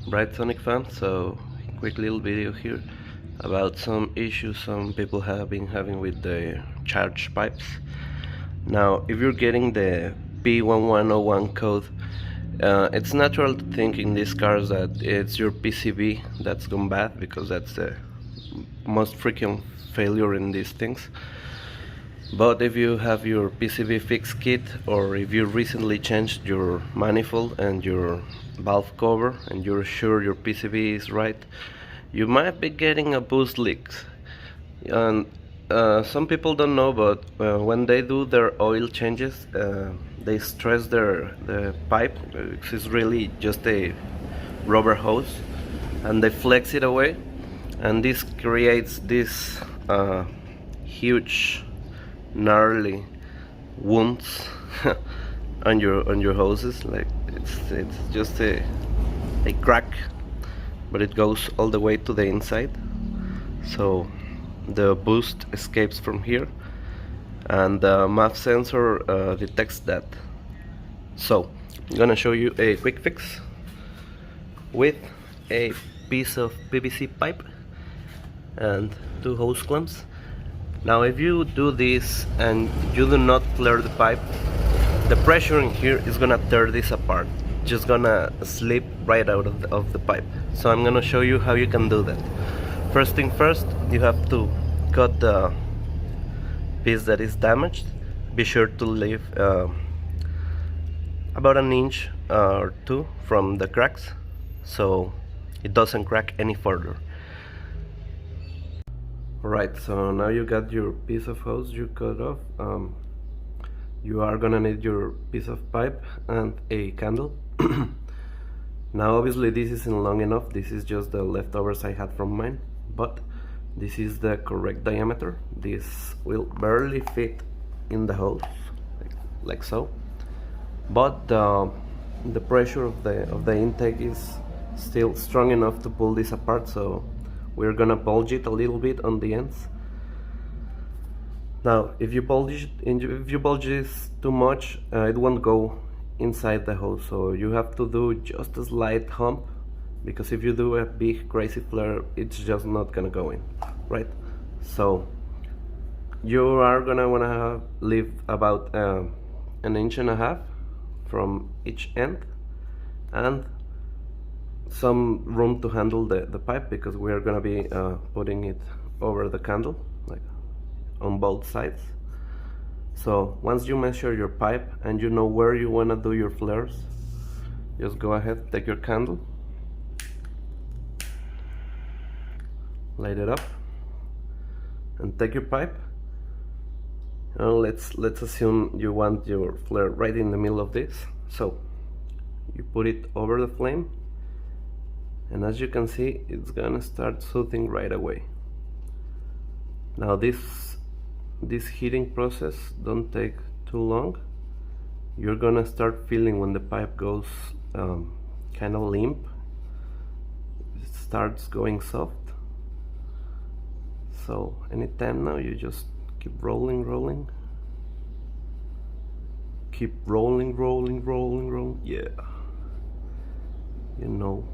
Bright Sonic fan, so quick little video here about some issues some people have been having with the charge pipes. Now, if you're getting the P1101 code, it's natural to think in these cars that it's your PCB that's gone bad, because that's the most frequent failure in these things. But if you have your PCB fix kit, or if you recently changed your manifold and your valve cover and you're sure your PCB is right, you might be getting a boost leak. And some people don't know, but when they do their oil changes, they stress the pipe. It's really just a rubber hose, and they flex it away, and this creates this huge gnarly wounds on your hoses. Like it's just a crack, but it goes all the way to the inside, so the boost escapes from here, and the MAF sensor detects that. So I'm gonna show you a quick fix with a piece of PVC pipe and two hose clamps. Now, if you do this and you do not flare the pipe, the pressure in here is gonna tear this apart, just gonna slip right out of the pipe. So I'm gonna show you how you can do that. First thing first, you have to cut the piece that is damaged. Be sure to leave about an inch or two from the cracks, so it doesn't crack any further. Right, so now you got your piece of hose you cut off. You are gonna need your piece of pipe and a candle. Now obviously this isn't long enough, this is just the leftovers I had from mine, but this is the correct diameter. This will barely fit in the hose, like so, but the pressure of the intake is still strong enough to pull this apart, so we're gonna bulge it a little bit on the ends. Now, if you bulge this too much, it won't go inside the hose, so you have to do just a slight hump, because if you do a big crazy flare, it's just not gonna go in, right? So you are gonna wanna leave about an inch and a half from each end, and some room to handle the pipe, because we are gonna be putting it over the candle, like on both sides. So once you measure your pipe and you know where you wanna do your flares, just go ahead, take your candle, light it up, and take your pipe. Let's assume you want your flare right in the middle of this. So you put it over the flame, and as you can see, it's gonna start soothing right away. Now this heating process don't take too long. You're gonna start feeling when the pipe goes kind of limp, it starts going soft. So anytime now, you just keep rolling, keep rolling, yeah, you know.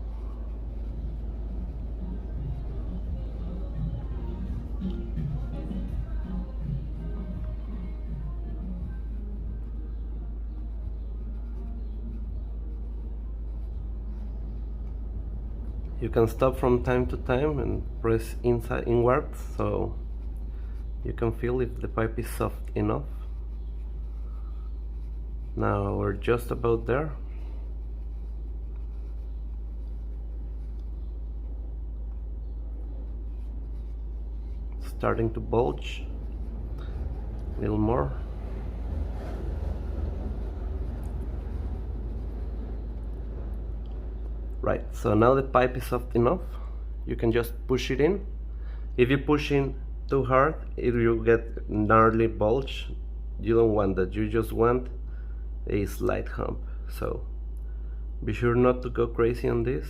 You can stop from time to time and press inwards, so you can feel if the pipe is soft enough. Now we're just about there. Starting to bulge a little more. Right, so now the pipe is soft enough. You can just push it in. If you push in too hard, it will get gnarly bulge. You don't want that, you just want a slight hump. So be sure not to go crazy on this.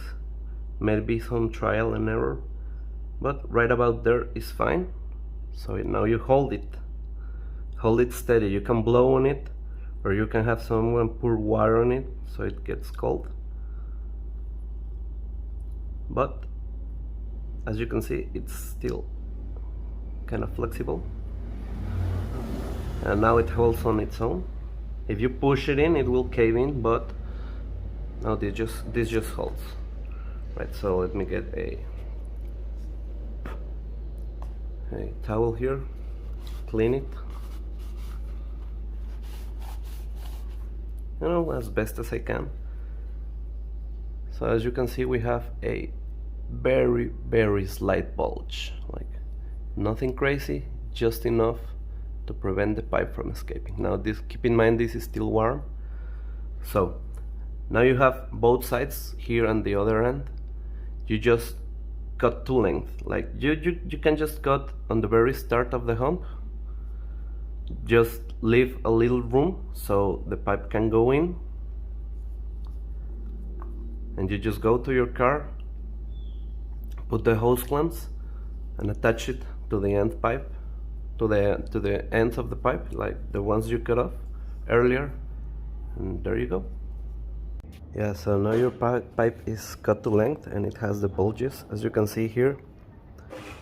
Maybe some trial and error, but right about there is fine. So now you hold it steady. You can blow on it, or you can have someone pour water on it so it gets cold. but as you can see, it's still kind of flexible, and now it holds on its own. If you push it in, it will cave in, but now this just holds. Right, so let me get a towel here, clean it, as best as I can. So as you can see, we have a very slight bulge, like nothing crazy, just enough to prevent the pipe from escaping. Now keep in mind, this is still warm. So now you have both sides here and the other end. You just cut two lengths, like you can just cut on the very start of the hump. Just leave a little room so the pipe can go in, and you just go to your car, put the hose clamps and attach it to the end pipe, to the ends of the pipe, like the ones you cut off earlier, and there you go. Yeah, so now your pipe is cut to length and it has the bulges. As you can see here,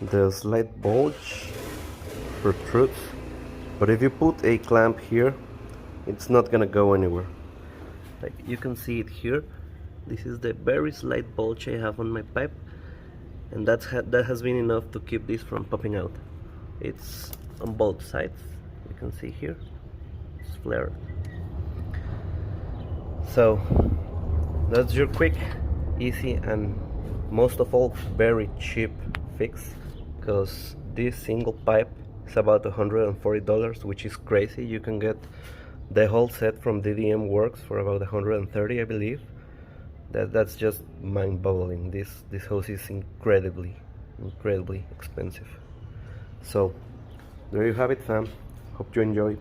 the slight bulge protrudes, but if you put a clamp here, it's not gonna go anywhere. Like you can see it here, this is the very slight bulge I have on my pipe, and that has been enough to keep this from popping out. It's on both sides, you can see here, it's flared. So that's your quick, easy, and most of all very cheap fix, because this single pipe is about $140, which is crazy. You can get the whole set from DDM Works for about $130, I believe. That's just mind-boggling. This hose is incredibly expensive. So there you have it, fam. Hope you enjoyed.